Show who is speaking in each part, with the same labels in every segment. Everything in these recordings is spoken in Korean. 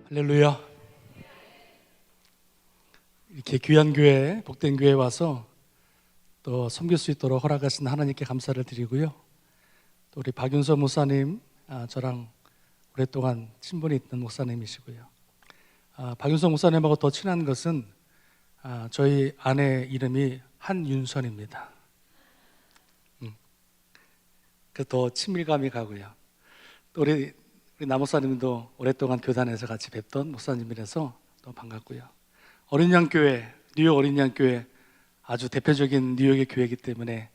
Speaker 1: 할렐루야. 이렇게 귀한 교회, 복된 교회에 와서 또 섬길 수 있도록 허락하신 하나님께 감사를 드리고요. 또 우리 박윤서 목사님, 저랑 오랫동안 친분이 있던 목사님이시고요. 박윤서 목사님하고 더 친한 것은 저희 아내 이름이 한윤선입니다. 그래서 더 친밀감이 가고요. 또 우리 남목사님도 오랫동안 교단에서 같이 뵙던 목사님이라서 또 반갑고요. 어린양교회, 뉴욕 어린양교회 아주 대표적인 뉴욕의 교회이기 때문에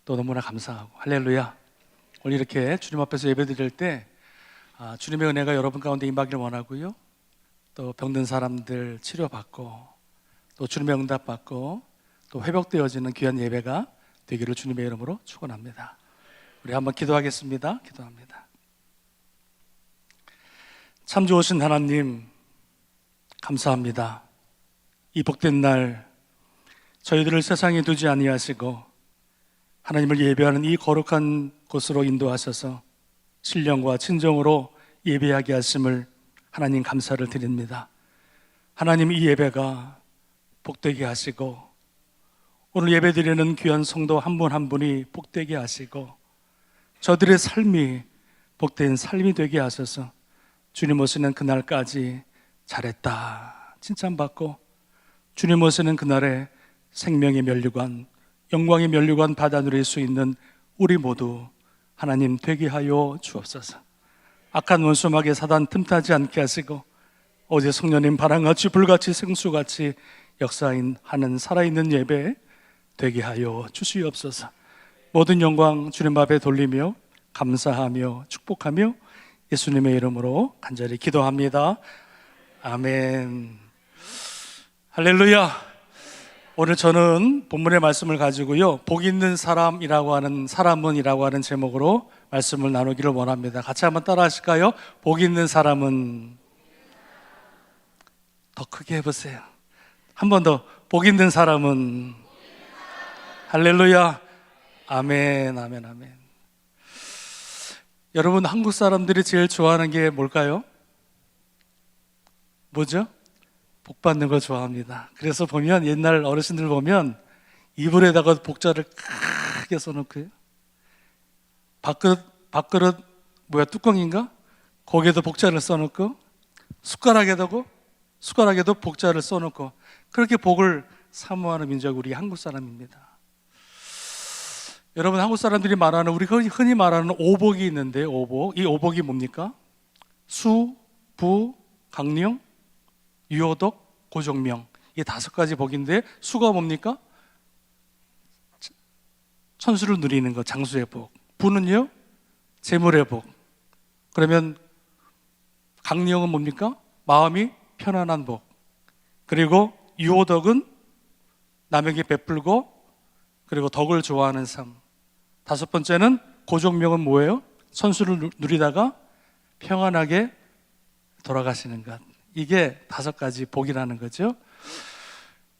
Speaker 1: 또 너무나 감사하고, 할렐루야. 오늘 이렇게 주님 앞에서 예배드릴 때 주님의 은혜가 여러분 가운데 임하기를 원하고요. 또 병든 사람들 치료받고 또 주님의 응답받고 또 회복되어지는 귀한 예배가 되기를 주님의 이름으로 축원합니다. 우리 한번 기도하겠습니다. 기도합니다. 참 좋으신 하나님, 감사합니다. 이 복된 날 저희들을 세상에 두지 아니하시고 하나님을 예배하는 이 거룩한 곳으로 인도하셔서 신령과 친정으로 예배하게 하심을 하나님 감사를 드립니다. 하나님, 이 예배가 복되게 하시고 오늘 예배드리는 귀한 성도 한 분 한 분이 복되게 하시고 저들의 삶이 복된 삶이 되게 하셔서 주님 오시는 그날까지 잘했다 칭찬받고 주님 오시는 그날에 생명의 면류관, 영광의 면류관 받아 누릴 수 있는 우리 모두 하나님 되게 하여 주옵소서. 악한 원수마귀 사단 틈타지 않게 하시고 어제 성령님 바람같이 불같이 생수같이 역사하는 살아있는 예배 되게 하여 주시옵소서. 모든 영광 주님 앞에 돌리며 감사하며 축복하며 예수님의 이름으로 간절히 기도합니다. 아멘. 할렐루야. 오늘 저는 본문의 말씀을 가지고요, 복 있는 사람이라고 하는, 사람은이라고 하는 제목으로 말씀을 나누기를 원합니다. 같이 한번 따라 하실까요? 복 있는 사람은. 더 크게 해보세요. 한 번 더. 복 있는 사람은. 할렐루야. 아멘, 아멘, 아멘. 여러분, 한국 사람들이 제일 좋아하는 게 뭘까요? 뭐죠? 복 받는 걸 좋아합니다. 그래서 보면 옛날 어르신들 보면 이불에다가 복자를 크게 써놓고요, 밥그릇 뚜껑인가? 거기에도 복자를 써놓고 숟가락에도 복자를 써놓고 그렇게 복을 사모하는 민족, 우리 한국 사람입니다. 여러분, 한국 사람들이 말하는, 우리 흔히 말하는 오복이 있는데, 오복. 이 오복이 뭡니까? 수, 부, 강령, 유호덕, 고종명. 이 5가지 복인데, 수가 뭡니까? 천수를 누리는 것, 장수의 복. 부는요? 재물의 복. 그러면 강령은 뭡니까? 마음이 편안한 복. 그리고 유호덕은 남에게 베풀고 그리고 덕을 좋아하는 삶. 5번째는 고종명은 뭐예요? 선수를 누리다가 평안하게 돌아가시는 것. 이게 5가지 복이라는 거죠.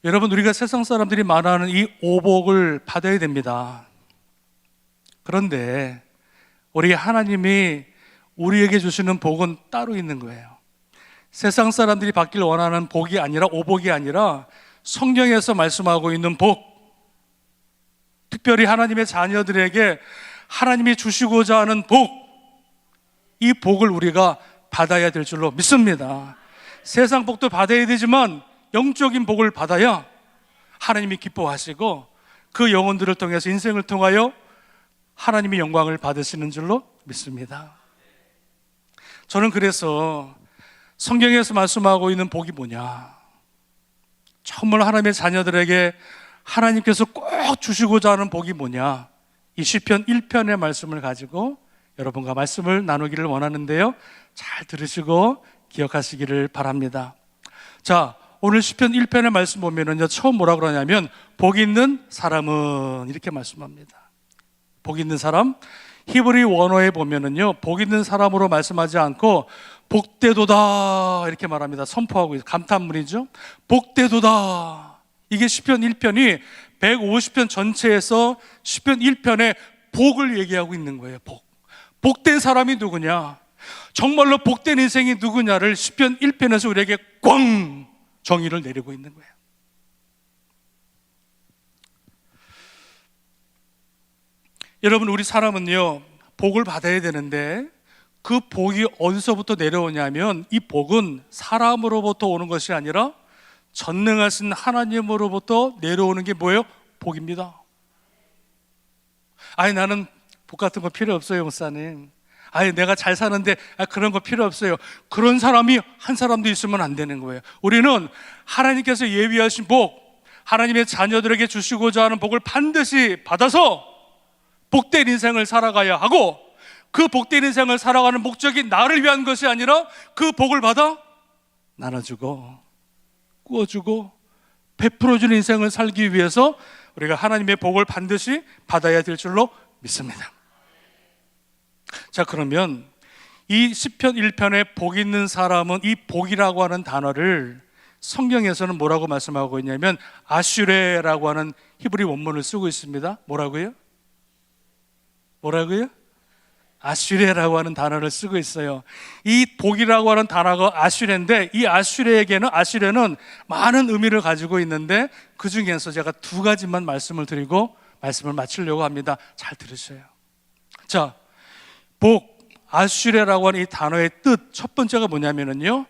Speaker 1: 여러분, 우리가 세상 사람들이 말하는 이 오복을 받아야 됩니다. 그런데 우리 하나님이 우리에게 주시는 복은 따로 있는 거예요. 세상 사람들이 받길 원하는 복이 아니라, 오복이 아니라 성경에서 말씀하고 있는 복, 특별히 하나님의 자녀들에게 하나님이 주시고자 하는 복, 이 복을 우리가 받아야 될 줄로 믿습니다. 세상 복도 받아야 되지만 영적인 복을 받아야 하나님이 기뻐하시고 그 영혼들을 통해서, 인생을 통하여 하나님의 영광을 받으시는 줄로 믿습니다. 저는 그래서 성경에서 말씀하고 있는 복이 뭐냐, 정말 하나님의 자녀들에게 하나님께서 꼭 주시고자 하는 복이 뭐냐, 이 시편 1편의 말씀을 가지고 여러분과 말씀을 나누기를 원하는데요, 잘 들으시고 기억하시기를 바랍니다. 자, 오늘 시편 1편의 말씀 보면은요, 처음 뭐라 그러냐면 복 있는 사람은, 이렇게 말씀합니다. 복 있는 사람. 히브리 원어에 보면은요, 복 있는 사람으로 말씀하지 않고 복되도다 이렇게 말합니다. 선포하고 있어요. 감탄문이죠. 복되도다. 이게 시편 1편이 150편 전체에서 시편 1편에 복을 얘기하고 있는 거예요. 복된 사람이 누구냐? 정말로 복된 인생이 누구냐를 시편 1편에서 우리에게 꽝 정의를 내리고 있는 거예요. 여러분, 우리 사람은요, 복을 받아야 되는데 그 복이 어디서부터 내려오냐면, 이 복은 사람으로부터 오는 것이 아니라 전능하신 하나님으로부터 내려오는 게 뭐예요? 복입니다. 아니, 나는 복 같은 거 필요 없어요, 목사님. 아니, 내가 잘 사는데 그런 거 필요 없어요. 그런 사람이 한 사람도 있으면 안 되는 거예요. 우리는 하나님께서 예비하신 복, 하나님의 자녀들에게 주시고자 하는 복을 반드시 받아서 복된 인생을 살아가야 하고, 그 복된 인생을 살아가는 목적이 나를 위한 것이 아니라 그 복을 받아 나눠주고 꾸어주고 베풀어주는 인생을 살기 위해서 우리가 하나님의 복을 반드시 받아야 될 줄로 믿습니다. 자, 그러면 이 시편 1편에 복 있는 사람은, 이 복이라고 하는 단어를 성경에서는 뭐라고 말씀하고 있냐면 아슈레라고 하는 히브리 원문을 쓰고 있습니다. 뭐라고요? 아슈레라고 하는 단어를 쓰고 있어요. 이 복이라고 하는 단어가 아슈레인데, 이 아슈레는 많은 의미를 가지고 있는데 그 중에서 제가 두 가지만 말씀을 드리고 말씀을 마치려고 합니다. 잘 들으셔요. 자, 복, 아슈레라고 하는 이 단어의 뜻, 첫 번째가 뭐냐면요,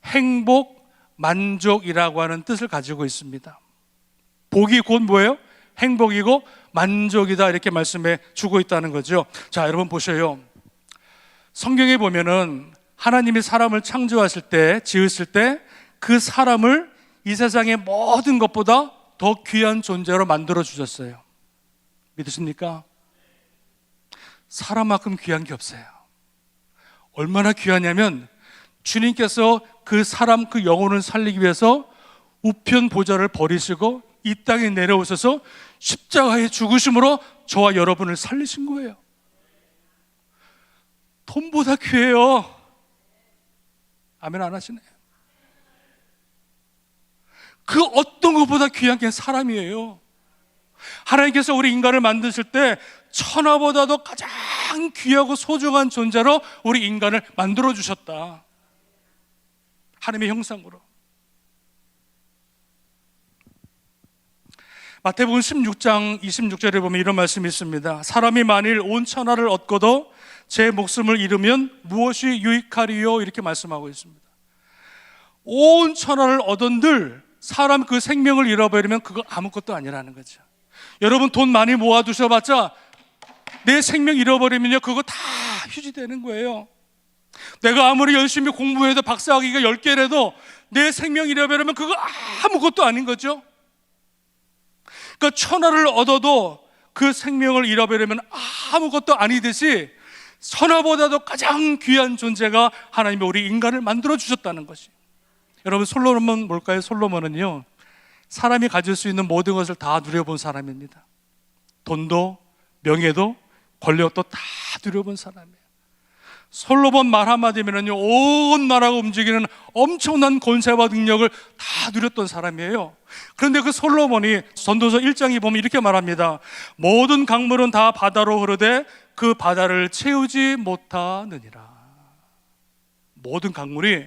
Speaker 1: 행복, 만족이라고 하는 뜻을 가지고 있습니다. 복이 곧 뭐예요? 행복이고 만족이다, 이렇게 말씀해 주고 있다는 거죠. 자, 여러분 보셔요. 성경에 보면은 하나님이 사람을 창조하실 때, 지으실 때 그 사람을 이 세상의 모든 것보다 더 귀한 존재로 만들어 주셨어요. 믿으십니까? 사람만큼 귀한 게 없어요. 얼마나 귀하냐면 주님께서 그 사람, 그 영혼을 살리기 위해서 우편 보좌를 버리시고 이 땅에 내려오셔서 십자가에 죽으심으로 저와 여러분을 살리신 거예요. 돈보다 귀해요. 아멘 안 하시네. 그 어떤 것보다 귀한 게 사람이에요. 하나님께서 우리 인간을 만드실 때 천하보다도 가장 귀하고 소중한 존재로 우리 인간을 만들어 주셨다. 하나님의 형상으로. 마태복음 16장 26절에 보면 이런 말씀이 있습니다. 사람이 만일 온 천하를 얻고도 제 목숨을 잃으면 무엇이 유익하리요? 이렇게 말씀하고 있습니다. 온 천하를 얻은들 사람 그 생명을 잃어버리면 그거 아무것도 아니라는 거죠. 여러분, 돈 많이 모아두셔봤자 내 생명 잃어버리면요, 그거 다 휴지되는 거예요. 내가 아무리 열심히 공부해도 박사학위가 10개라도 내 생명 잃어버리면 그거 아무것도 아닌 거죠. 그러니까 천하를 얻어도 그 생명을 잃어버리면 아무것도 아니듯이 천하보다도 가장 귀한 존재가 하나님이 우리 인간을 만들어 주셨다는 것이. 여러분, 솔로몬은 뭘까요? 솔로몬은요, 사람이 가질 수 있는 모든 것을 다 누려본 사람입니다. 돈도 명예도 권력도 다 누려본 사람이에요. 솔로몬 말 한마디면은요, 온 나라가 움직이는 엄청난 권세와 능력을 다 누렸던 사람이에요. 그런데 그 솔로몬이 전도서 1장에 보면 이렇게 말합니다. 모든 강물은 다 바다로 흐르되 그 바다를 채우지 못하느니라. 모든 강물이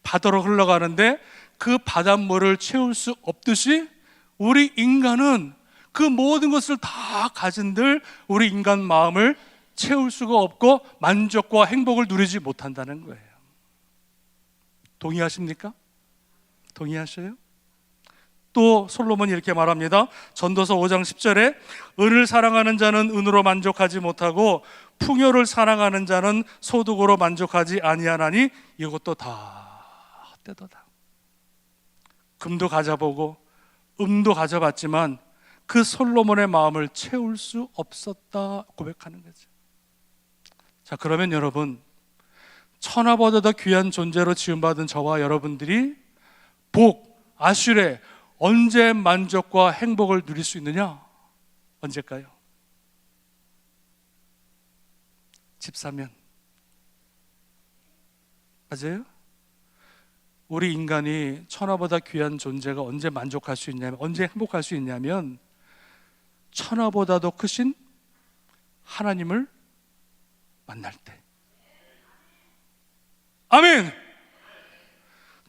Speaker 1: 바다로 흘러가는데 그 바닷물을 채울 수 없듯이 우리 인간은 그 모든 것을 다 가진들 우리 인간 마음을 채울 수가 없고 만족과 행복을 누리지 못한다는 거예요. 동의하십니까? 동의하셔요? 또 솔로몬이 이렇게 말합니다. 전도서 5장 10절에 은을 사랑하는 자는 은으로 만족하지 못하고 풍요를 사랑하는 자는 소득으로 만족하지 아니하나니 이것도 다 헛되도다. 금도 가져보고 음도 가져봤지만 그 솔로몬의 마음을 채울 수 없었다 고백하는 거죠. 자, 그러면 여러분, 천하보다 귀한 존재로 지음받은 저와 여러분들이 복, 아슈레, 언제 만족과 행복을 누릴 수 있느냐? 언제일까요? 집 사면. 맞아요? 우리 인간이 천하보다 귀한 존재가 언제 만족할 수 있냐면, 언제 행복할 수 있냐면 천하보다도 크신 하나님을 만날 때. 아멘.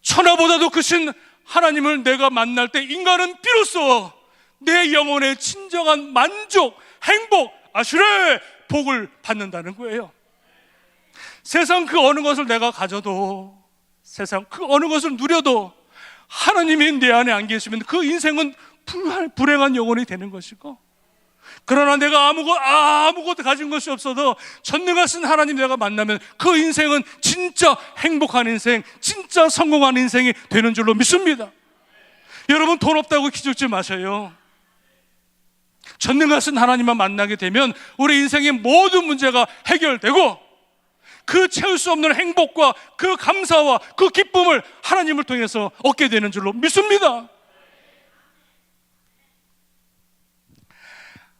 Speaker 1: 천하보다도 크신 하나님을 내가 만날 때 인간은 비로소 내 영혼의 진정한 만족, 행복, 아슈레 복을 받는다는 거예요. 세상 그 어느 것을 내가 가져도, 세상 그 어느 것을 누려도 하나님이 내 안에 안 계시면 그 인생은 불행한 영혼이 되는 것이고, 그러나 내가 아무것도 가진 것이 없어도 전능하신 하나님 내가 만나면 그 인생은 진짜 행복한 인생, 진짜 성공한 인생이 되는 줄로 믿습니다. 여러분, 돈 없다고 기죽지 마세요. 전능하신 하나님만 만나게 되면 우리 인생의 모든 문제가 해결되고, 그 채울 수 없는 행복과 그 감사와 그 기쁨을 하나님을 통해서 얻게 되는 줄로 믿습니다.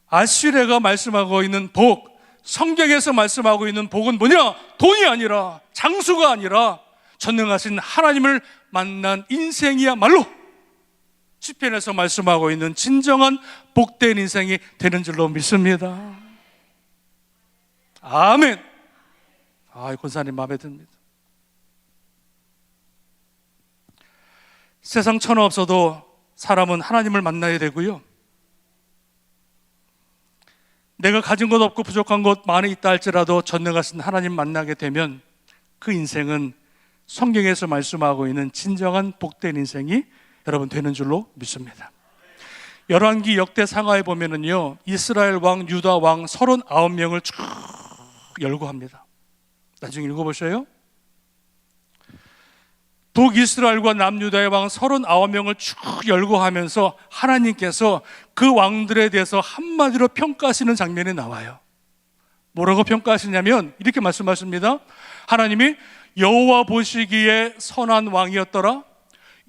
Speaker 1: 아슈레가 말씀하고 있는 복, 성경에서 말씀하고 있는 복은 뭐냐? 돈이 아니라, 장수가 아니라 전능하신 하나님을 만난 인생이야말로 시편에서 말씀하고 있는 진정한 복된 인생이 되는 줄로 믿습니다. 아멘. 권사님 마음에 듭니다. 세상 천하 없어도 사람은 하나님을 만나야 되고요, 내가 가진 것 없고 부족한 것 많이 있다 할지라도 전능하신 하나님 만나게 되면 그 인생은 성경에서 말씀하고 있는 진정한 복된 인생이 여러분 되는 줄로 믿습니다. 열왕기 역대상하에 보면은요, 이스라엘 왕, 유다 왕 39명을 쭉 열거합니다. 나중에 읽어보셔요. 북이스라엘과 남유다의 왕 39명을 쭉 열거하면서 하나님께서 그 왕들에 대해서 한마디로 평가하시는 장면이 나와요. 뭐라고 평가하시냐면 이렇게 말씀하십니다. 하나님이 여호와 보시기에 선한 왕이었더라,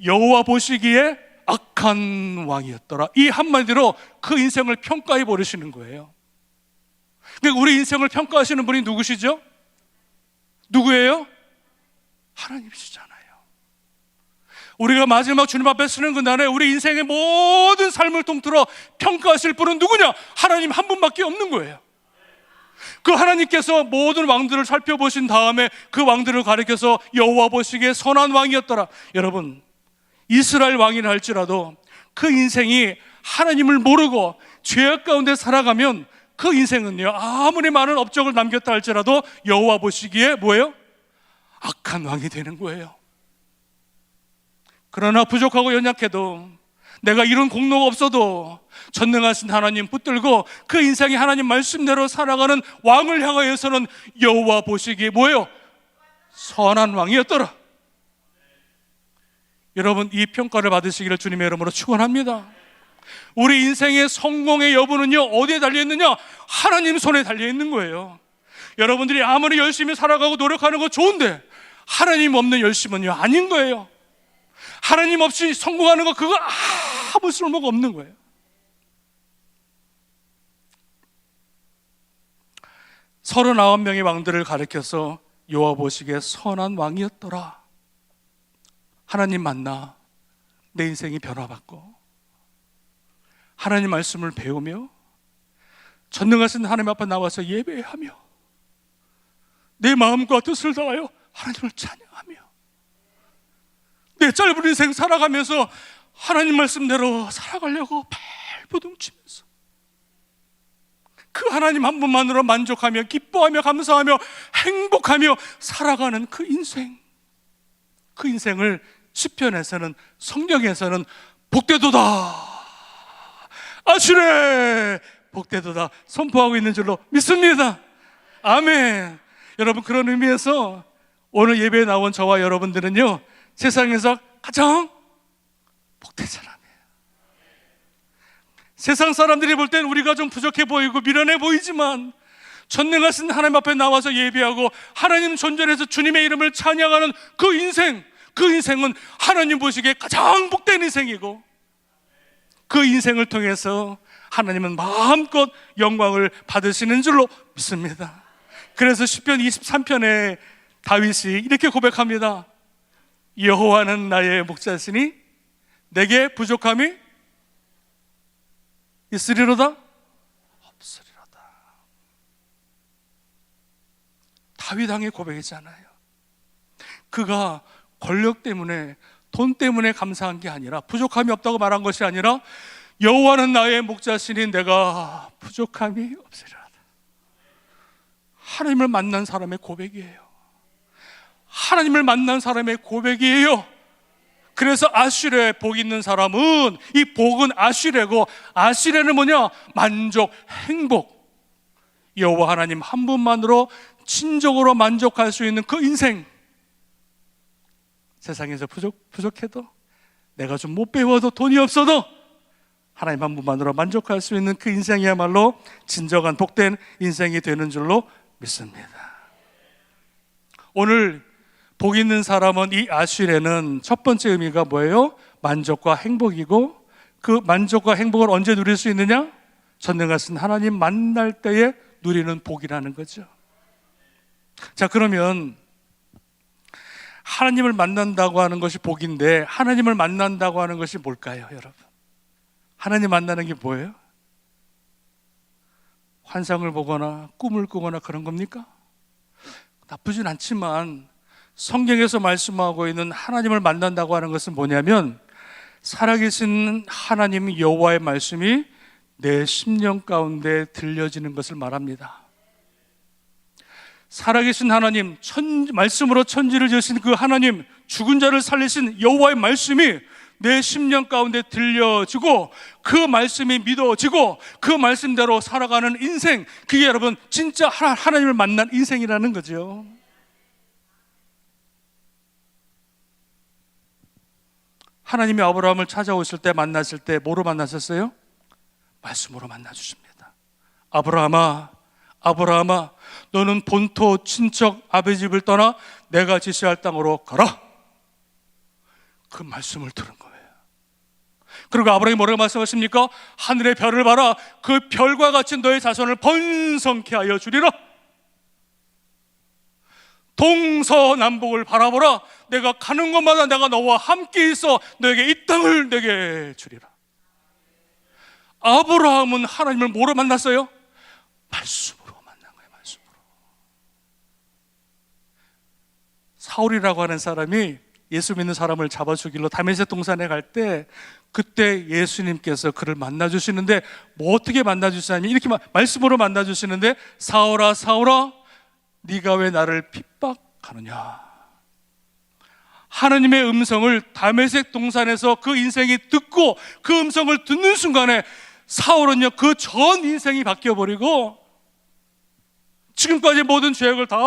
Speaker 1: 여호와 보시기에 악한 왕이었더라. 이 한마디로 그 인생을 평가해 버리시는 거예요. 그러니까 우리 인생을 평가하시는 분이 누구시죠? 누구예요? 하나님이시잖아요. 우리가 마지막 주님 앞에 서는 그날에 우리 인생의 모든 삶을 통틀어 평가하실 분은 누구냐? 하나님 한 분밖에 없는 거예요. 그 하나님께서 모든 왕들을 살펴보신 다음에 그 왕들을 가리켜서 여호와 보시기에 선한 왕이었더라. 여러분, 이스라엘 왕이라 할지라도 그 인생이 하나님을 모르고 죄악 가운데 살아가면 그 인생은요, 아무리 많은 업적을 남겼다 할지라도 여호와 보시기에 뭐예요? 악한 왕이 되는 거예요. 그러나 부족하고 연약해도, 내가 이런 공로가 없어도 전능하신 하나님 붙들고 그 인생이 하나님 말씀대로 살아가는 왕을 향하여서는 여호와 보시기에 뭐예요? 선한 왕이었더라. 여러분, 이 평가를 받으시기를 주님의 이름으로 축원합니다. 우리 인생의 성공의 여부는요, 어디에 달려있느냐? 하나님 손에 달려있는 거예요. 여러분들이 아무리 열심히 살아가고 노력하는 거 좋은데 하나님 없는 열심은요, 아닌 거예요. 하나님 없이 성공하는 거, 그거 아무 쓸모가 없는 거예요. 서른아홉 명의 왕들을 가리켜서 여호와 보시기에 선한 왕이었더라. 하나님 만나 내 인생이 변화받고 하나님 말씀을 배우며 전능하신 하나님 앞에 나와서 예배하며 내 마음과 뜻을 다하여 하나님을 찬양하며 내 짧은 인생 살아가면서 하나님 말씀대로 살아가려고 발버둥치면서 그 하나님 한 분만으로 만족하며 기뻐하며 감사하며 행복하며 살아가는 그 인생, 그 인생을 시편에서는, 성경에서는 복되도다, 아슈레 복되도다 선포하고 있는 줄로 믿습니다. 아멘. 여러분, 그런 의미에서 오늘 예배에 나온 저와 여러분들은요, 세상에서 가장 복된 사람이에요. 세상 사람들이 볼 땐 우리가 좀 부족해 보이고 미련해 보이지만 전능하신 하나님 앞에 나와서 예배하고 하나님 존전해서 주님의 이름을 찬양하는 그 인생, 그 인생은 하나님 보시기에 가장 복된 인생이고, 그 인생을 통해서 하나님은 마음껏 영광을 받으시는 줄로 믿습니다. 그래서 시편 23편에 다윗이 이렇게 고백합니다. 여호와는 나의 목자시니 내게 부족함이 있으리로다? 없으리로다. 다윗 왕의 고백이잖아요. 그가 권력 때문에, 돈 때문에 감사한 게 아니라, 부족함이 없다고 말한 것이 아니라, 여호와는 나의 목자시니 내가 부족함이 없으리라. 하나님을 만난 사람의 고백이에요. 하나님을 만난 사람의 고백이에요. 그래서 아슈레 복 있는 사람은, 이 복은 아슈레고, 아슈레는 뭐냐? 만족, 행복. 여호와 하나님 한 분만으로 진정으로 만족할 수 있는 그 인생. 세상에서 부족해도, 내가 좀 못 배워도, 돈이 없어도 하나님 한 분만으로 만족할 수 있는 그 인생이야말로 진정한 복된 인생이 되는 줄로 믿습니다. 오늘 복 있는 사람은, 이 아슈레는 첫 번째 의미가 뭐예요? 만족과 행복이고, 그 만족과 행복을 언제 누릴 수 있느냐? 전능하신 하나님 만날 때에 누리는 복이라는 거죠. 자, 그러면 하나님을 만난다고 하는 것이 복인데, 하나님을 만난다고 하는 것이 뭘까요, 여러분? 하나님 만나는 게 뭐예요? 환상을 보거나 꿈을 꾸거나 그런 겁니까? 나쁘진 않지만 성경에서 말씀하고 있는 하나님을 만난다고 하는 것은 뭐냐면, 살아계신 하나님 여호와의 말씀이 내 심령 가운데 들려지는 것을 말합니다. 살아계신 하나님, 말씀으로 천지를 지으신 그 하나님, 죽은 자를 살리신 여호와의 말씀이 내 심령 가운데 들려지고, 그 말씀이 믿어지고, 그 말씀대로 살아가는 인생, 그게 여러분 진짜 하나님을 만난 인생이라는 거죠. 하나님이 아브라함을 찾아오실 때, 만났을 때 뭐로 만나셨어요? 말씀으로 만나주십니다. 아브라함아, 아브라함아, 너는 본토 친척 아버지 집을 떠나 내가 지시할 땅으로 가라. 그 말씀을 들은 거예요. 그리고 아브라함이 뭐라고 말씀하십니까? 하늘의 별을 봐라. 그 별과 같이 너의 자손을 번성케 하여 주리라. 동서남북을 바라보라. 내가 가는 곳마다 내가 너와 함께 있어 너에게 이 땅을 내게 주리라. 아브라함은 하나님을 뭐로 만났어요? 말씀으로 만난 거예요. 말씀으로. 사울이라고 하는 사람이 예수 믿는 사람을 잡아 죽이러 다메섹 동산에 갈 때, 그때 예수님께서 그를 만나 주시는데, 뭐 어떻게 만나 주시냐면 이렇게 말씀으로 만나 주시는데, 사울아 사울아 네가 왜 나를 핍박하느냐. 하나님의 음성을 다메섹 동산에서 그 인생이 듣고, 그 음성을 듣는 순간에 사울은요, 그 전 인생이 바뀌어버리고, 지금까지 모든 죄악을 다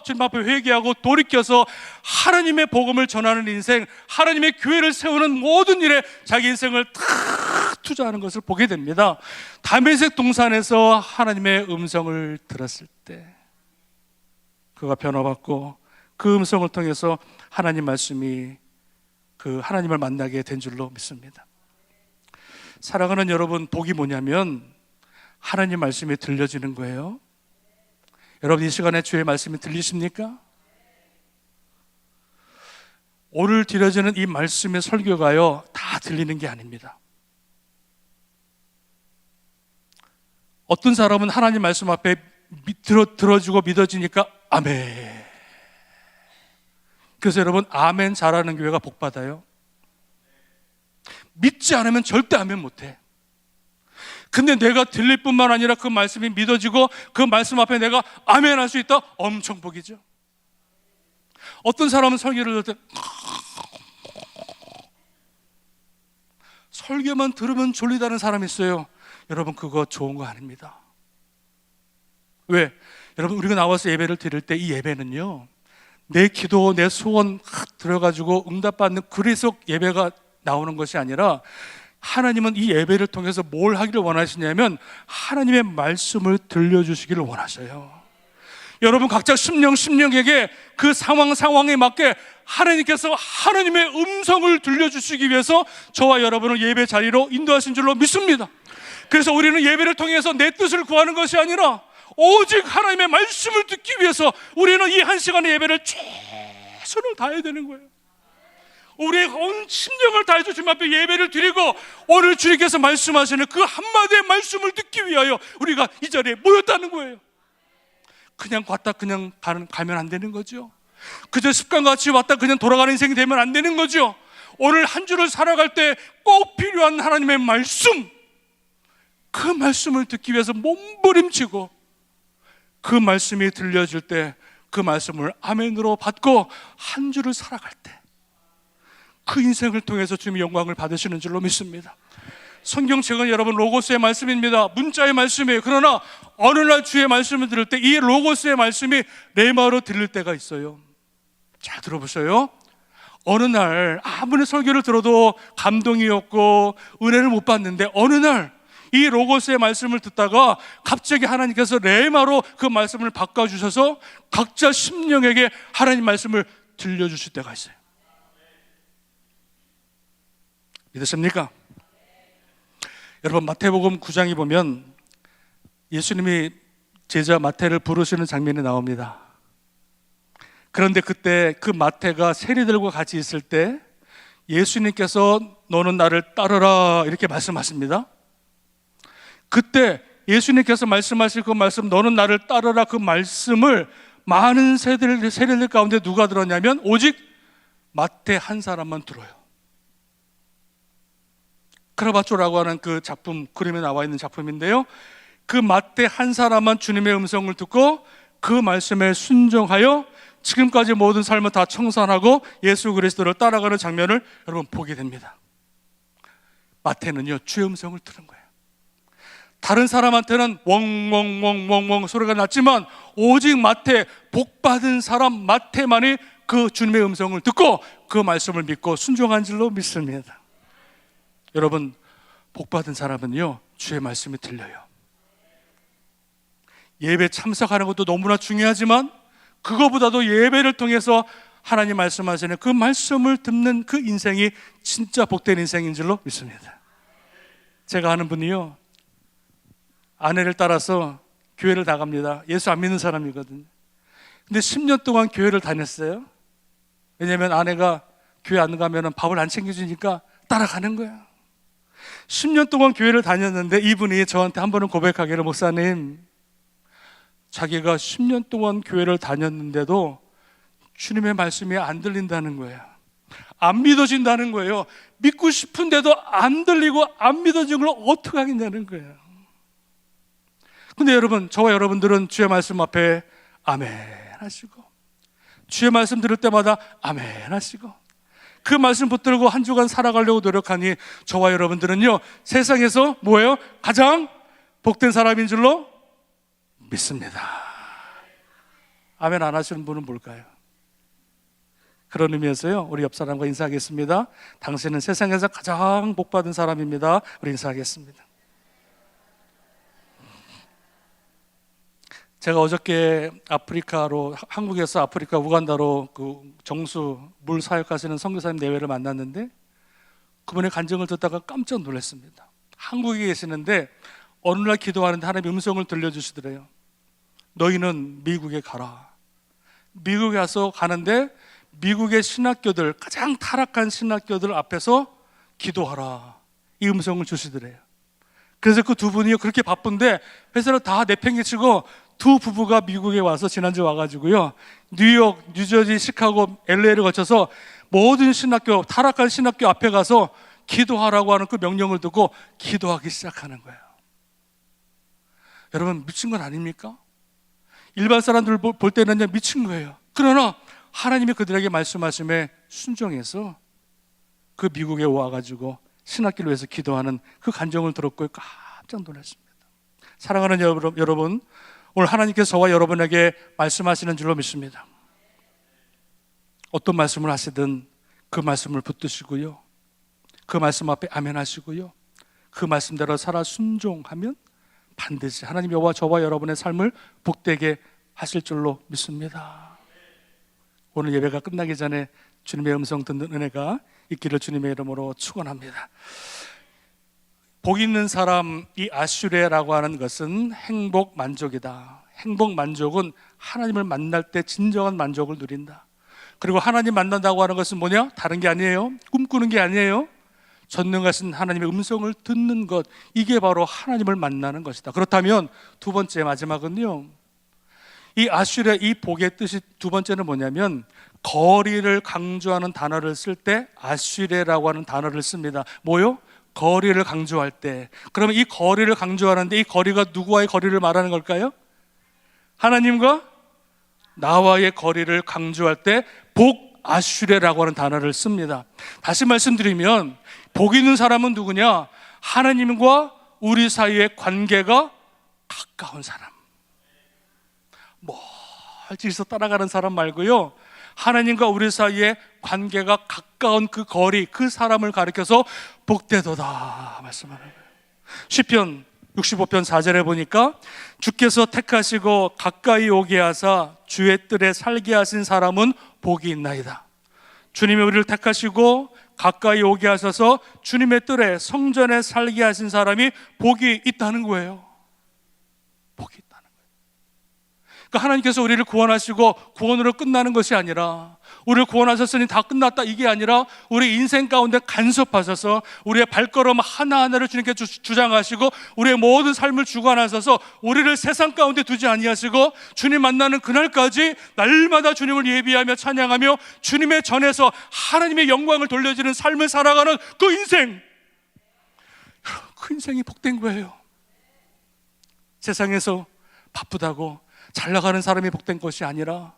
Speaker 1: 주님 앞에 회개하고 돌이켜서 하나님의 복음을 전하는 인생, 하나님의 교회를 세우는 모든 일에 자기 인생을 다 투자하는 것을 보게 됩니다. 다메섹 동산에서 하나님의 음성을 들었을 때 그가 변화받고, 그 음성을 통해서 하나님 말씀이 그 하나님을 만나게 된 줄로 믿습니다. 사랑하는 여러분, 복이 뭐냐면 하나님 말씀이 들려지는 거예요. 여러분, 이 시간에 주의 말씀이 들리십니까? 오늘 드려지는 이 말씀의 설교가요, 다 들리는 게 아닙니다. 어떤 사람은 하나님 말씀 앞에 들어주고 믿어지니까 아멘. 그래서 여러분, 아멘 잘하는 교회가 복받아요. 믿지 않으면 절대 아멘 못해. 근데 내가 들릴 뿐만 아니라 그 말씀이 믿어지고, 그 말씀 앞에 내가 아멘 할 수 있다? 엄청 복이죠. 어떤 사람은 설교를 들을 때 설교만 들으면 졸리다는 사람이 있어요. 여러분, 그거 좋은 거 아닙니다. 왜? 여러분, 우리가 나와서 예배를 드릴 때 이 예배는요, 내 기도, 내 소원 들어가지고 응답받는, 그래서 예배가 나오는 것이 아니라, 하나님은 이 예배를 통해서 뭘 하기를 원하시냐면 하나님의 말씀을 들려주시기를 원하셔요. 여러분, 각자 심령에게 그 상황에 맞게 하나님께서 하나님의 음성을 들려주시기 위해서 저와 여러분을 예배 자리로 인도하신 줄로 믿습니다. 그래서 우리는 예배를 통해서 내 뜻을 구하는 것이 아니라 오직 하나님의 말씀을 듣기 위해서 우리는 이 한 시간의 예배를 최선을 다해야 되는 거예요. 우리의 온 심령을 다해서 주님 앞에 예배를 드리고, 오늘 주님께서 말씀하시는 그 한마디의 말씀을 듣기 위하여 우리가 이 자리에 모였다는 거예요. 그냥 갔다 그냥 가면 안 되는 거죠. 그저 습관같이 왔다 그냥 돌아가는 인생이 되면 안 되는 거죠. 오늘 한 주를 살아갈 때 꼭 필요한 하나님의 말씀, 그 말씀을 듣기 위해서 몸부림치고, 그 말씀이 들려질 때 그 말씀을 아멘으로 받고 한 주를 살아갈 때 그 인생을 통해서 주님의 영광을 받으시는 줄로 믿습니다. 성경책은 여러분 로고스의 말씀입니다. 문자의 말씀이에요. 그러나 어느 날 주의 말씀을 들을 때 이 로고스의 말씀이 레마로 들릴 때가 있어요. 잘 들어보세요. 어느 날 아무리 설교를 들어도 감동이 없고 은혜를 못 받는데, 어느 날 이 로고스의 말씀을 듣다가 갑자기 하나님께서 레마로 그 말씀을 바꿔주셔서 각자 심령에게 하나님 말씀을 들려주실 때가 있어요. 믿으십니까? 여러분, 마태복음 9장에 보면 예수님이 제자 마태를 부르시는 장면이 나옵니다. 그런데 그때 그 마태가 세리들과 같이 있을 때 예수님께서 너는 나를 따르라 이렇게 말씀하십니다. 그때 예수님께서 말씀하실 그 말씀, 너는 나를 따르라, 그 말씀을 많은 세리들 가운데 누가 들었냐면 오직 마태 한 사람만 들어요. 카라바초라고 하는 그 작품, 그림에 나와 있는 작품인데요, 그 마태 한 사람만 주님의 음성을 듣고 그 말씀에 순종하여 지금까지 모든 삶을 다 청산하고 예수 그리스도를 따라가는 장면을 여러분 보게 됩니다. 마태는요, 주의 음성을 들은 거예요. 다른 사람한테는 웡웡웡웡웡 소리가 났지만 오직 마태, 복받은 사람 마태만이 그 주님의 음성을 듣고 그 말씀을 믿고 순종한 줄로 믿습니다. 여러분, 복받은 사람은요, 주의 말씀이 들려요. 예배 참석하는 것도 너무나 중요하지만 그거보다도 예배를 통해서 하나님 말씀하시는 그 말씀을 듣는 그 인생이 진짜 복된 인생인 줄로 믿습니다. 제가 아는 분이요, 아내를 따라서 교회를 나갑니다. 예수 안 믿는 사람이거든요. 근데 10년 동안 교회를 다녔어요. 왜냐하면 아내가 교회 안 가면 밥을 안 챙겨주니까 따라가는 거야. 10년 동안 교회를 다녔는데 이분이 저한테 한 번은 고백하기를, 목사님, 자기가 10년 동안 교회를 다녔는데도 주님의 말씀이 안 들린다는 거예요. 안 믿어진다는 거예요. 믿고 싶은데도 안 들리고 안 믿어지는 걸 어떻게 하겠냐는 거예요. 근데 여러분, 저와 여러분들은 주의 말씀 앞에 아멘 하시고, 주의 말씀 들을 때마다 아멘 하시고, 그 말씀 붙들고 한 주간 살아가려고 노력하니 저와 여러분들은요, 세상에서 뭐예요? 가장 복된 사람인 줄로 믿습니다. 아멘 안 하시는 분은 뭘까요? 그런 의미에서요, 우리 옆 사람과 인사하겠습니다. 당신은 세상에서 가장 복받은 사람입니다. 우리 인사하겠습니다. 제가 어저께 아프리카로, 한국에서 아프리카 우간다로 그 정수 물 사역하시는 선교사님 내외를 만났는데 그분의 간증을 듣다가 깜짝 놀랐습니다. 한국에 계시는데 어느 날 기도하는데 하나님의 음성을 들려주시더래요. 너희는 미국에 가라. 미국에 가서 가는데 미국의 신학교들, 가장 타락한 신학교들 앞에서 기도하라. 이 음성을 주시더래요. 그래서 그 두 분이 그렇게 바쁜데 회사를 다 내팽개치고 두 부부가 미국에 와서 지난주에 와가지고요, 뉴욕, 뉴저지, 시카고, LA를 거쳐서 모든 신학교, 타락한 신학교 앞에 가서 기도하라고 하는 그 명령을 듣고 기도하기 시작하는 거예요. 여러분, 미친 건 아닙니까? 일반 사람들 볼 때는 미친 거예요. 그러나 하나님이 그들에게 말씀하심에 순종해서 그 미국에 와가지고 신학기를 위해서 기도하는 그 간정을 들었고 깜짝 놀랐습니다. 사랑하는 여러분, 오늘 하나님께서 저와 여러분에게 말씀하시는 줄로 믿습니다. 어떤 말씀을 하시든 그 말씀을 붙드시고요, 그 말씀 앞에 아멘 하시고요, 그 말씀대로 살아 순종하면 반드시 하나님 여호와 저와 여러분의 삶을 복되게 하실 줄로 믿습니다. 오늘 예배가 끝나기 전에 주님의 음성 듣는 은혜가 있기를 주님의 이름으로 축원합니다. 복 있는 사람, 이 아슈레라고 하는 것은 행복 만족이다. 행복 만족은 하나님을 만날 때 진정한 만족을 누린다. 그리고 하나님 만난다고 하는 것은 뭐냐? 다른 게 아니에요. 꿈꾸는 게 아니에요. 전능하신 하나님의 음성을 듣는 것, 이게 바로 하나님을 만나는 것이다. 그렇다면 두 번째, 마지막은요, 이 아슈레 이 복의 뜻이 두 번째는 뭐냐면 거리를 강조하는 단어를 쓸 때 아슈레라고 하는 단어를 씁니다. 뭐요? 거리를 강조할 때. 그러면 이 거리를 강조하는데 이 거리가 누구와의 거리를 말하는 걸까요? 하나님과 나와의 거리를 강조할 때 복 아슈레라고 하는 단어를 씁니다. 다시 말씀드리면 복 있는 사람은 누구냐? 하나님과 우리 사이의 관계가 가까운 사람, 멀리서 따라가는 사람 말고요, 하나님과 우리 사이의 관계가 가까운 그 거리, 그 사람을 가리켜서 복되도다 말씀하는 거예요. 시편 65편 4절에 보니까 주께서 택하시고 가까이 오게 하사 주의 뜰에 살게 하신 사람은 복이 있나이다. 주님이 우리를 택하시고 가까이 오게 하셔서 주님의 뜰에 성전에 살게 하신 사람이 복이 있다는 거예요. 복이 있다는 거예요. 그러니까 하나님께서 우리를 구원하시고 구원으로 끝나는 것이 아니라, 우리를 구원하셨으니 다 끝났다 이게 아니라 우리 인생 가운데 간섭하셔서 우리의 발걸음 하나하나를 주님께 주장하시고 우리의 모든 삶을 주관하셔서 우리를 세상 가운데 두지 아니하시고 주님 만나는 그날까지 날마다 주님을 예비하며 찬양하며 주님의 전에서 하나님의 영광을 돌려주는 삶을 살아가는 그 인생, 그 인생이 복된 거예요. 세상에서 바쁘다고 잘 나가는 사람이 복된 것이 아니라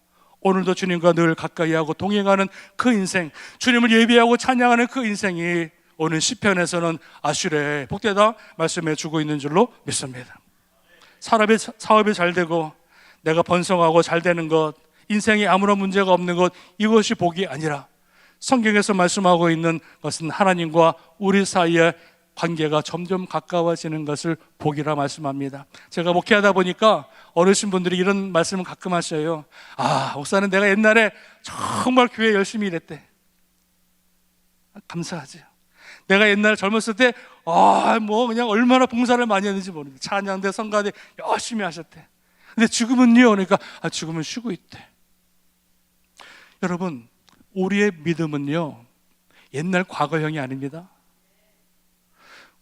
Speaker 1: 오늘도 주님과 늘 가까이하고 동행하는 그 인생, 주님을 예비하고 찬양하는 그 인생이 오늘 시편에서는 아슈레 복되다 말씀해 주고 있는 줄로 믿습니다. 사업이 잘 되고 내가 번성하고 잘 되는 것, 인생에 아무런 문제가 없는 것, 이것이 복이 아니라 성경에서 말씀하고 있는 것은 하나님과 우리 사이의 관계가 점점 가까워지는 것을 복이라 말씀합니다. 제가 목회하다 보니까 어르신분들이 이런 말씀을 가끔 하셔요. 목사는 내가 옛날에 정말 교회 열심히 일했대. 감사하죠. 내가 옛날에 젊었을 때 그냥 얼마나 봉사를 많이 했는지 모르겠어요. 찬양대, 성가대 열심히 하셨대. 근데 지금은요, 그러니까 지금은 쉬고 있대. 여러분, 우리의 믿음은요, 옛날 과거형이 아닙니다.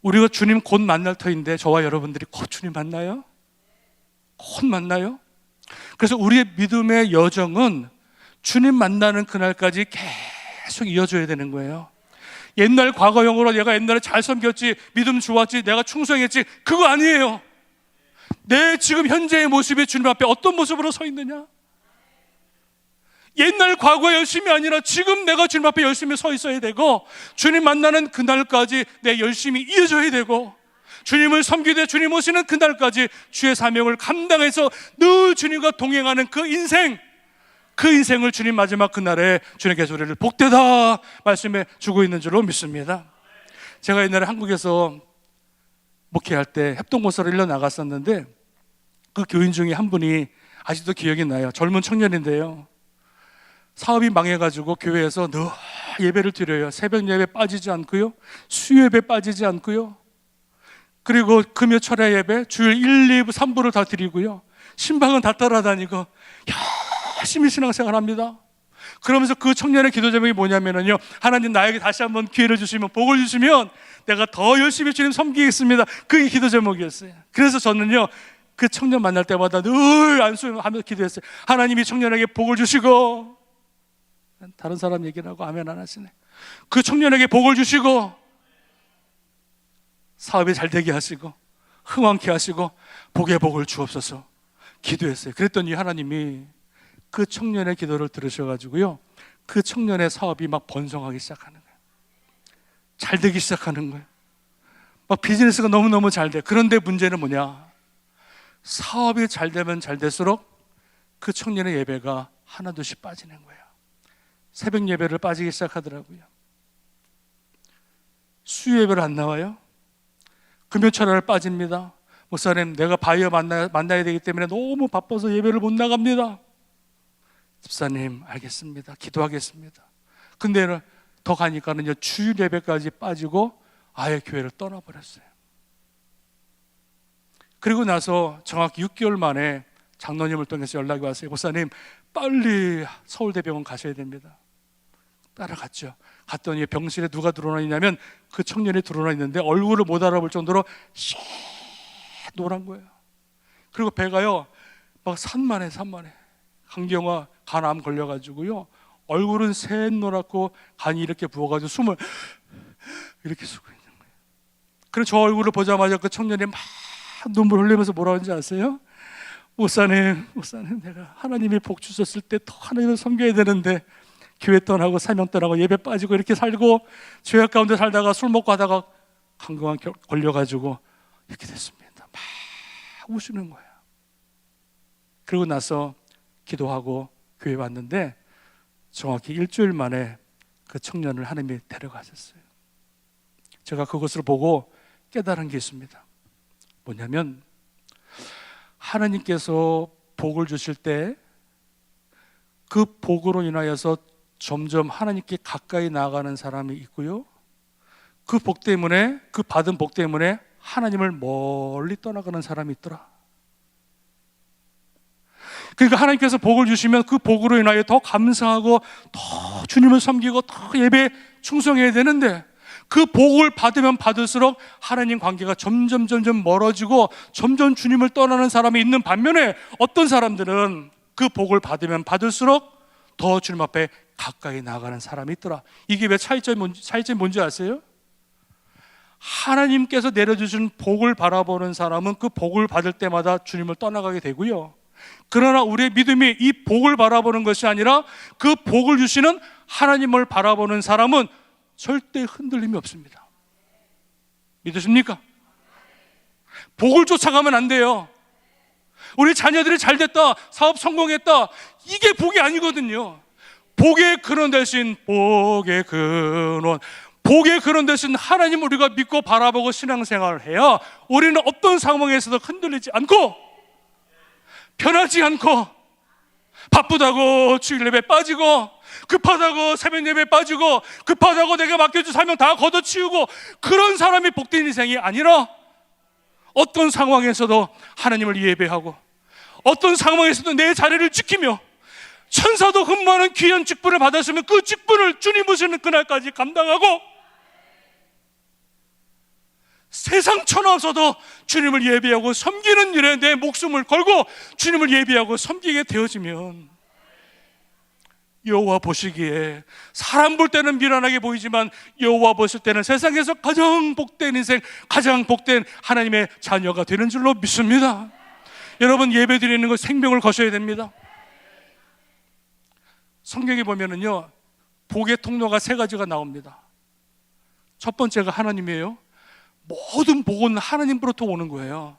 Speaker 1: 우리가 주님 곧 만날 터인데 저와 여러분들이 곧 주님 만나요? 곧 만나요? 그래서 우리의 믿음의 여정은 주님 만나는 그날까지 계속 이어져야 되는 거예요. 옛날 과거형으로 내가 옛날에 잘 섬겼지, 믿음 좋았지, 내가 충성했지, 그거 아니에요. 내 지금 현재의 모습이 주님 앞에 어떤 모습으로 서 있느냐? 옛날 과거의 열심이 아니라 지금 내가 주님 앞에 열심히 서 있어야 되고, 주님 만나는 그날까지 내 열심이 이어져야 되고, 주님을 섬기되 주님 오시는 그날까지 주의 사명을 감당해서 늘 주님과 동행하는 그 인생, 그 인생을 주님 마지막 그날에 주님께서 우리를 복되다 말씀해 주고 있는 줄로 믿습니다. 제가 옛날에 한국에서 목회할 때 협동고사를 1년 나갔었는데 그 교인 중에 한 분이 아직도 기억이 나요. 젊은 청년인데요, 사업이 망해가지고 교회에서 늘 예배를 드려요. 새벽 예배 빠지지 않고요, 수요 예배 빠지지 않고요, 그리고 금요 철야 예배 주일 1, 2부, 3부를 다 드리고요, 신방은 다 따라다니고 열심히 신앙생활 합니다. 그러면서 그 청년의 기도 제목이 뭐냐면요, 하나님 나에게 다시 한번 기회를 주시면, 복을 주시면 내가 더 열심히 주님 섬기겠습니다. 그게 기도 제목이었어요. 그래서 저는요, 그 청년 만날 때마다 늘 안수하면서 기도했어요. 하나님이 청년에게 복을 주시고, 다른 사람 얘기를 하고 아멘 안 하시네. 그 청년에게 복을 주시고 사업이 잘 되게 하시고 흥왕케 하시고 복의 복을 주옵소서 기도했어요. 그랬더니 하나님이 그 청년의 기도를 들으셔가지고요, 그 청년의 사업이 막 번성하기 시작하는 거예요. 잘 되기 시작하는 거예요. 막 비즈니스가 너무너무 잘 돼. 그런데 문제는 뭐냐, 사업이 잘 되면 잘 될수록 그 청년의 예배가 하나둘씩 빠지는 거예요. 새벽 예배를 빠지기 시작하더라고요. 수요 예배를 안 나와요. 금요철야를 빠집니다. 목사님, 내가 바이어 만나야 되기 때문에 너무 바빠서 예배를 못 나갑니다. 집사님, 알겠습니다. 기도하겠습니다. 근데 더 가니까는요, 주일 예배까지 빠지고 아예 교회를 떠나버렸어요. 그리고 나서 정확히 6개월 만에 장로님을 통해서 연락이 왔어요. 목사님, 빨리 서울대병원 가셔야 됩니다. 따라갔죠. 갔더니 병실에 누가 들어나 있냐면 그 청년이 들어나 있는데 얼굴을 못 알아볼 정도로 노란 거예요. 그리고 배가요 막 산만해. 강경화 간암 걸려가지고요, 얼굴은 새노랗고 간이 이렇게 부어가지고 숨을 이렇게 쉬고 있는 거예요. 그래서 저 얼굴을 보자마자 그 청년이 막 눈물 흘리면서 뭐라 하는지 아세요? 목사님, 내가 하나님이 복 주셨을 때 더 하나님을 섬겨야 되는데 교회 떠나고 사명 떠나고 예배 빠지고 이렇게 살고 죄악 가운데 살다가 술 먹고 하다가 강경화 걸려가지고 이렇게 됐습니다. 막 우시는 거예요. 그러고 나서 기도하고 교회 왔는데 정확히 일주일 만에 그 청년을 하나님이 데려가셨어요. 제가 그것을 보고 깨달은 게 있습니다. 뭐냐면 하나님께서 복을 주실 때 그 복으로 인하여서 점점 하나님께 가까이 나아가는 사람이 있고요, 그 복 때문에, 그 받은 복 때문에 하나님을 멀리 떠나가는 사람이 있더라. 그러니까 하나님께서 복을 주시면 그 복으로 인하여 더 감사하고 더 주님을 섬기고 더 예배에 충성해야 되는데, 그 복을 받으면 받을수록 하나님 관계가 점점 멀어지고 점점 주님을 떠나는 사람이 있는 반면에, 어떤 사람들은 그 복을 받으면 받을수록 더 주님 앞에 가까이 나아가는 사람이 있더라. 이게 왜 차이점이 뭔지 아세요? 하나님께서 내려주신 복을 바라보는 사람은 그 복을 받을 때마다 주님을 떠나가게 되고요, 그러나 우리의 믿음이 이 복을 바라보는 것이 아니라 그 복을 주시는 하나님을 바라보는 사람은 절대 흔들림이 없습니다. 믿으십니까? 복을 쫓아가면 안 돼요. 우리 자녀들이 잘 됐다, 사업 성공했다, 이게 복이 아니거든요. 복의 근원 대신 하나님 우리가 믿고 바라보고 신앙생활을 해야 우리는 어떤 상황에서도 흔들리지 않고, 변하지 않고, 바쁘다고 주일 예배 빠지고, 급하다고 새벽 예배 빠지고, 급하다고 내가 맡겨준 사명 다 걷어치우고, 그런 사람이 복된 인생이 아니라 어떤 상황에서도 하나님을 예배하고, 어떤 상황에서도 내 자리를 지키며, 천사도 흠모하는 귀한 직분을 받았으면 그 직분을 주님 오시는 그날까지 감당하고, 세상 천하 없어도 주님을 예배하고 섬기는 일에 내 목숨을 걸고 주님을 예배하고 섬기게 되어지면, 여호와 보시기에 사람 볼 때는 미련하게 보이지만 여호와 보실 때는 세상에서 가장 복된 인생, 가장 복된 하나님의 자녀가 되는 줄로 믿습니다. 여러분, 예배 드리는 것 생명을 거셔야 됩니다. 성경에 보면은요, 복의 통로가 세 가지가 나옵니다. 첫 번째가 하나님이에요. 모든 복은 하나님으로부터 오는 거예요.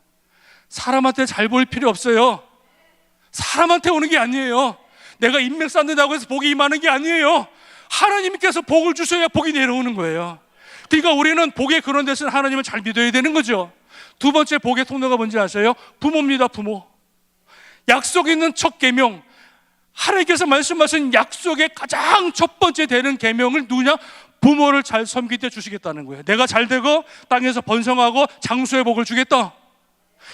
Speaker 1: 사람한테 잘 보일 필요 없어요. 사람한테 오는 게 아니에요. 내가 인맥 쌓는다고 해서 복이 임하는 게 아니에요. 하나님께서 복을 주셔야 복이 내려오는 거예요. 그러니까 우리는 복의 근원 대신 하나님을 잘 믿어야 되는 거죠. 두 번째 복의 통로가 뭔지 아세요? 부모입니다. 부모. 약속 있는 첫 계명, 하나님께서 말씀하신 약속의 가장 첫 번째 되는 계명을 누구냐? 부모를 잘 섬길 때 주시겠다는 거예요. 내가 잘 되고 땅에서 번성하고 장수의 복을 주겠다.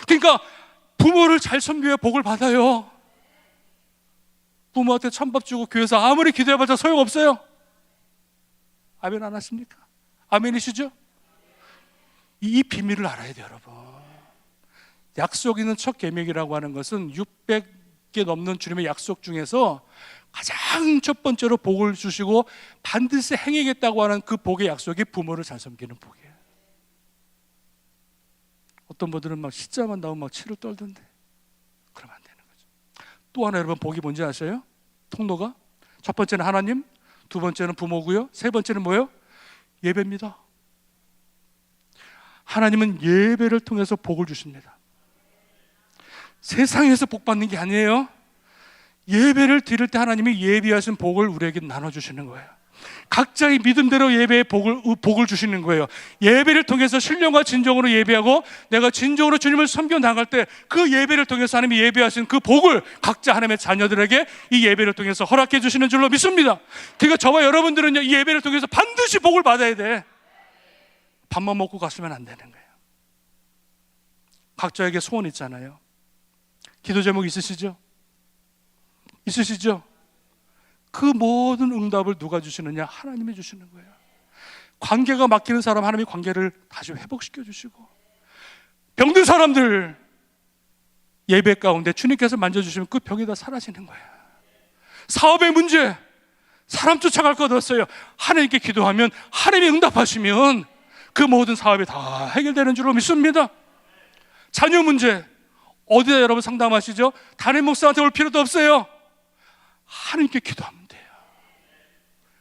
Speaker 1: 그러니까 부모를 잘 섬겨야 복을 받아요. 부모한테 찬밥 주고 교회에서 아무리 기도해봤자 소용없어요. 아멘 안 하십니까? 아멘이시죠? 이 비밀을 알아야 돼요, 여러분. 약속 있는 첫 계명이라고 하는 것은 600개 넘는 주님의 약속 중에서 가장 첫 번째로 복을 주시고 반드시 행하겠다고 하는 그 복의 약속이 부모를 잘 섬기는 복이에요. 어떤 분들은 막 시자만 나오면 막 치를 떨던데, 그러면 안 되는 거죠. 또 하나, 여러분, 복이 뭔지 아세요? 통로가 첫 번째는 하나님, 두 번째는 부모고요, 세 번째는 뭐예요? 예배입니다. 하나님은 예배를 통해서 복을 주십니다. 세상에서 복 받는 게 아니에요. 예배를 드릴 때 하나님이 예비하신 복을 우리에게 나눠주시는 거예요. 각자의 믿음대로 예배의 복을 주시는 거예요. 예배를 통해서 신령과 진정으로 예배하고 내가 진정으로 주님을 섬겨 나갈 때 그 예배를 통해서 하나님이 예배하신 그 복을 각자 하나님의 자녀들에게 이 예배를 통해서 허락해 주시는 줄로 믿습니다. 그러니까 저와 여러분들은요, 이 예배를 통해서 반드시 복을 받아야 돼. 밥만 먹고 갔으면 안 되는 거예요. 각자에게 소원 있잖아요. 기도 제목 있으시죠? 있으시죠? 그 모든 응답을 누가 주시느냐? 하나님이 주시는 거예요. 관계가 막히는 사람 하나님이 관계를 다시 회복시켜 주시고, 병든 사람들 예배 가운데 주님께서 만져주시면 그 병이 다 사라지는 거예요. 사업의 문제, 사람 쫓아갈 것 없어요. 하나님께 기도하면 하나님이 응답하시면 그 모든 사업이 다 해결되는 줄로 믿습니다. 자녀 문제, 어디다 여러분 상담하시죠? 담임 목사한테 올 필요도 없어요. 하나님께 기도하면 돼요.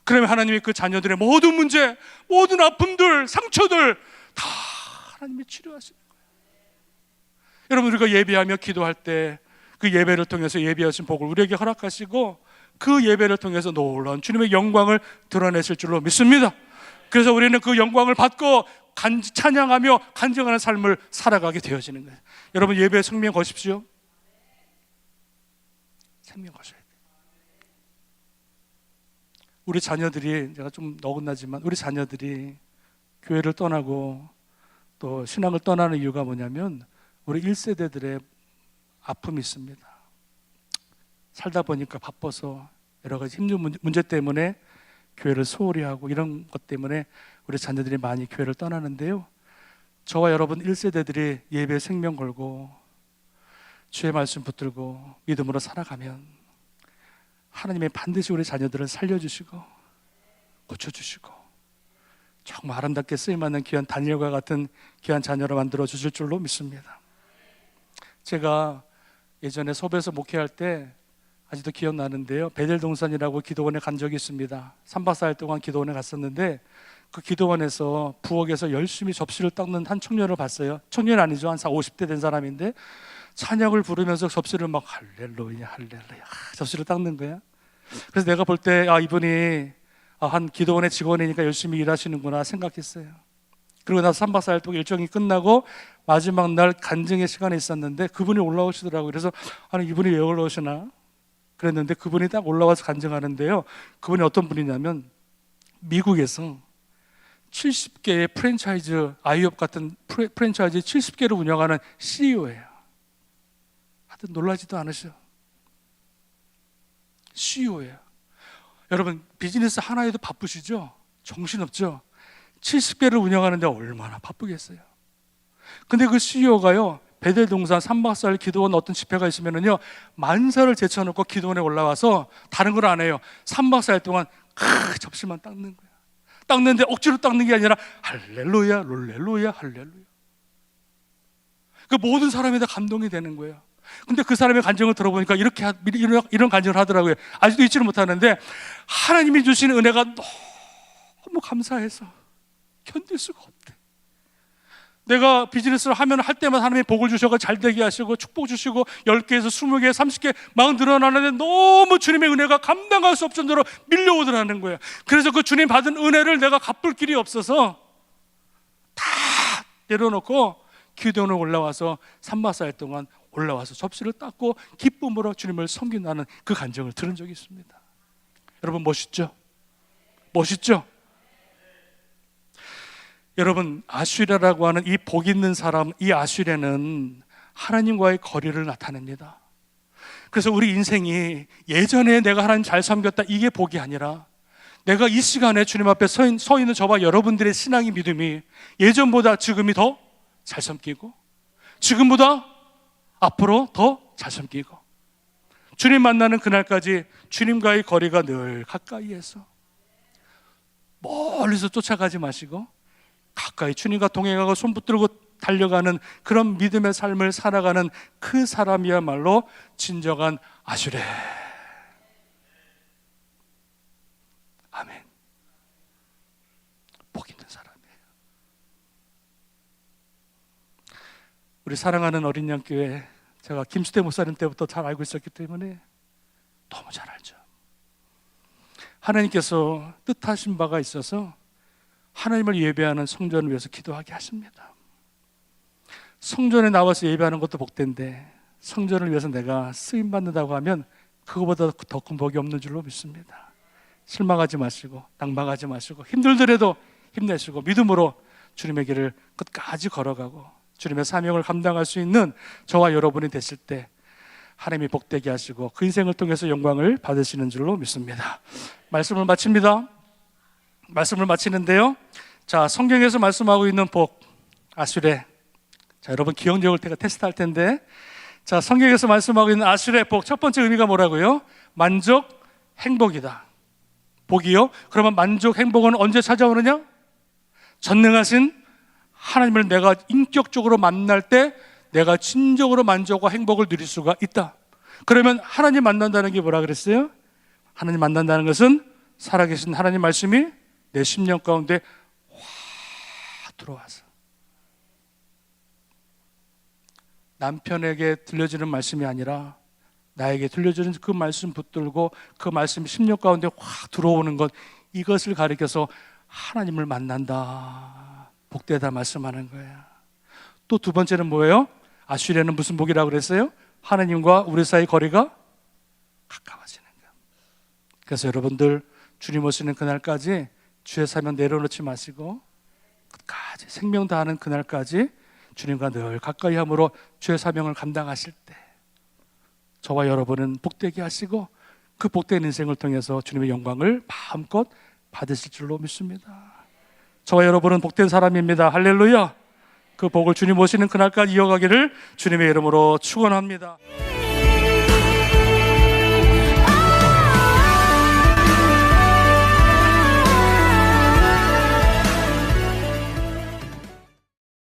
Speaker 1: 그러면 하나님이 그 자녀들의 모든 문제, 모든 아픔들, 상처들 다 하나님이 치료하시는 거예요. 여러분, 우리가 예배하며 기도할 때 그 예배를 통해서 예비하신 복을 우리에게 허락하시고 그 예배를 통해서 놀라운 주님의 영광을 드러내실 줄로 믿습니다. 그래서 우리는 그 영광을 받고 찬양하며 간증하는 삶을 살아가게 되어지는 거예요. 여러분, 예배에 생명 거십시오. 생명 거셔야 돼요. 우리 자녀들이, 제가 좀 어긋나지만 우리 자녀들이 교회를 떠나고 또 신앙을 떠나는 이유가 뭐냐면 우리 1세대들의 아픔이 있습니다. 살다 보니까 바빠서 여러 가지 힘든 문제 때문에 교회를 소홀히 하고 이런 것 때문에 우리 자녀들이 많이 교회를 떠나는데요, 저와 여러분 1세대들이 예배에 생명 걸고 주의 말씀 붙들고 믿음으로 살아가면 하나님이 반드시 우리 자녀들을 살려주시고 고쳐주시고 정말 아름답게 쓰임받는 귀한 다니엘과 같은 귀한 자녀로 만들어 주실 줄로 믿습니다. 제가 예전에 섭에서 목회할 때 아직도 기억나는데요, 베델동산이라고 기도원에 간 적이 있습니다. 3박 4일 동안 기도원에 갔었는데 그 기도원에서 부엌에서 열심히 접시를 닦는 한 청년을 봤어요. 청년 아니죠, 한 50대 된 사람인데 찬양을 부르면서 접시를 막 할렐루야 할렐루야 접시를 닦는 거야. 그래서 내가 볼 때 이분이 한 기도원의 직원이니까 열심히 일하시는구나 생각했어요. 그리고 나서 3박 4일 동안 일정이 끝나고 마지막 날 간증의 시간이 있었는데 그분이 올라오시더라고요. 그래서 아니 이분이 왜 올라오시나 그랬는데 그분이 딱 올라와서 간증하는데요, 그분이 어떤 분이냐면 미국에서 70개의 프랜차이즈, 아이업 같은 프랜차이즈 70개를 운영하는 CEO예요. 하여튼 놀라지도 않으셔. CEO예요. 여러분, 비즈니스 하나에도 바쁘시죠? 정신없죠? 70개를 운영하는데 얼마나 바쁘겠어요. 근데 그 CEO가요, 베델동산 3박 4일 기도원 어떤 집회가 있으면은요, 만사를 제쳐놓고 기도원에 올라와서 다른 걸 안 해요. 3박 4일 동안 접시만 닦는 거야. 닦는데 억지로 닦는 게 아니라 할렐루야 롤렐루야 할렐루야. 그 모든 사람이 다 감동이 되는 거예요. 근데 그 사람의 간증을 들어보니까 이런 간증을 하더라고요. 아직도 잊지를 못하는데 하나님이 주신 은혜가 너무 감사해서 견딜 수가 없대. 내가 비즈니스를 하면 할 때마다 하나님이 복을 주셔서 잘 되게 하시고 축복 주시고 10개에서 20개, 30개 막 늘어나는데 너무 주님의 은혜가 감당할 수 없을 정도로 밀려오더라는 거예요. 그래서 그 주님 받은 은혜를 내가 갚을 길이 없어서 다 내려놓고 기도원에 올라와서 3박 4일 동안 올라와서 접시를 닦고 기쁨으로 주님을 섬긴다는 그 간증을 들은 적이 있습니다. 여러분, 멋있죠? 멋있죠? 여러분, 아슈레라고 하는 이 복 있는 사람, 이 아슈레는 하나님과의 거리를 나타냅니다. 그래서 우리 인생이 예전에 내가 하나님 잘 섬겼다 이게 복이 아니라 내가 이 시간에 주님 앞에 서 있는 저와 여러분들의 신앙의 믿음이 예전보다 지금이 더 잘 섬기고 지금보다 앞으로 더 잘 섬기고 주님 만나는 그날까지 주님과의 거리가 늘 가까이에서 멀리서 쫓아가지 마시고 가까이 주님과 동행하고 손 붙들고 달려가는 그런 믿음의 삶을 살아가는 그 사람이야말로 진정한 아슈레. 아멘. 복 있는 사람이에요. 우리 사랑하는 어린 양 교회, 제가 김수대 목사님 때부터 잘 알고 있었기 때문에 너무 잘 알죠. 하나님께서 뜻하신 바가 있어서 하나님을 예배하는 성전을 위해서 기도하게 하십니다. 성전에 나와서 예배하는 것도 복된데 성전을 위해서 내가 쓰임받는다고 하면 그거보다 더 큰 복이 없는 줄로 믿습니다. 실망하지 마시고 낭망하지 마시고 힘들더라도 힘내시고 믿음으로 주님의 길을 끝까지 걸어가고 주님의 사명을 감당할 수 있는 저와 여러분이 되실 때 하나님이 복되게 하시고 그 인생을 통해서 영광을 받으시는 줄로 믿습니다. 말씀을 마칩니다. 말씀을 마치는데요, 자, 성경에서 말씀하고 있는 복, 아슈레. 자, 여러분 기억력을 제가 테스트할 텐데 자, 성경에서 말씀하고 있는 아수르의 복, 첫 번째 의미가 뭐라고요? 만족, 행복이다. 복이요? 그러면 만족, 행복은 언제 찾아오느냐? 전능하신 하나님을 내가 인격적으로 만날 때 내가 진정으로 만족과 행복을 누릴 수가 있다. 그러면 하나님 만난다는 게 뭐라 그랬어요? 하나님 만난다는 것은 살아계신 하나님 말씀이 내 심령 가운데 확 들어와서 남편에게 들려지는 말씀이 아니라 나에게 들려주는 그 말씀 붙들고 그 말씀이 심령 가운데 확 들어오는 것, 이것을 가리켜서 하나님을 만난다, 복되다 말씀하는 거야. 또 두 번째는 뭐예요? 아수리아는 무슨 복이라고 그랬어요? 하나님과 우리 사이 거리가 가까워지는 것. 그래서 여러분들 주님 오시는 그날까지 주의 사명 내려놓지 마시고 끝까지 생명 다하는 그날까지 주님과 늘 가까이 함으로 주의 사명을 감당하실 때 저와 여러분은 복되게 하시고 그 복된 인생을 통해서 주님의 영광을 마음껏 받으실 줄로 믿습니다. 저와 여러분은 복된 사람입니다. 할렐루야. 그 복을 주님 오시는 그날까지 이어가기를 주님의 이름으로 축원합니다.